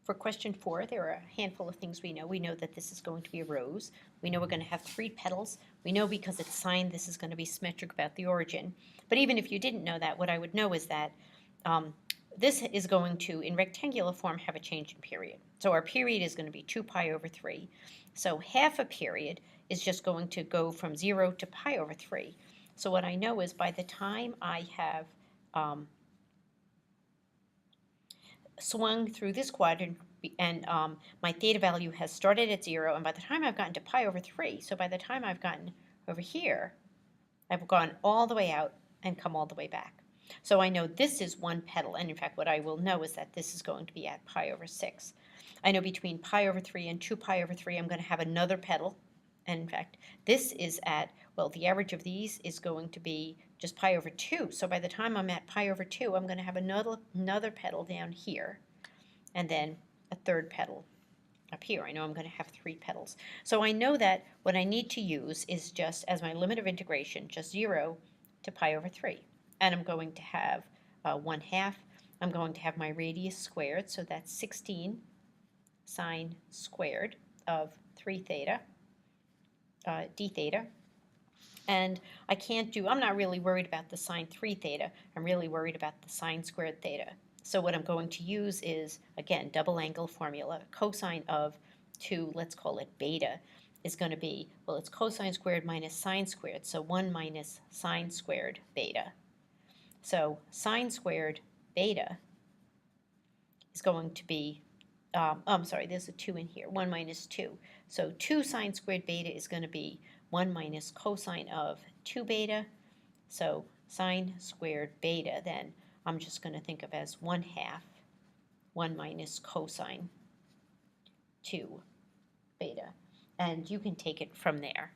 For question 4, there are a handful of things we know. We know that this is going to be a rose. We know we're going to have 3 petals. We know because it's signed this is going to be symmetric about the origin. But even if you didn't know that, what I would know is that this is going to, in rectangular form, have a change in period. So our period is going to be 2 pi over 3. So half a period is just going to go from 0 to pi over 3. So what I know is by the time I have swung through this quadrant and my theta value has started at 0, and by the time I've gotten to pi over 3, so by the time I've gotten over here, I've gone all the way out and come all the way back. So I know this is 1 petal, and in fact what I will know is that this is going to be at pi over 6. I know between pi over 3 and 2 pi over 3 I'm going to have another petal, and in fact this is at, well, the average of these is going to be just pi over 2. So by the time I'm at pi over 2, I'm going to have another petal down here, and then a third petal up here. I know I'm going to have 3 petals. So I know that what I need to use is just, as my limit of integration, just 0 to pi over 3. And I'm going to have 1/2. I'm going to have my radius squared, so that's 16 sine squared of 3 theta, d theta. And I'm not really worried about the sine 3 theta. I'm really worried about the sine squared theta. So what I'm going to use is, again, double angle formula. Cosine of 2, let's call it beta, is going to be, well, it's cosine squared minus sine squared, so 1 minus sine squared beta. So sine squared beta is going to be, I'm sorry, there's a 2 in here, 1 minus 2. So 2 sine squared beta is going to be 1 minus cosine of 2 beta. So sine squared beta, then I'm just going to think of as 1/2, 1 minus cosine 2 beta. And you can take it from there.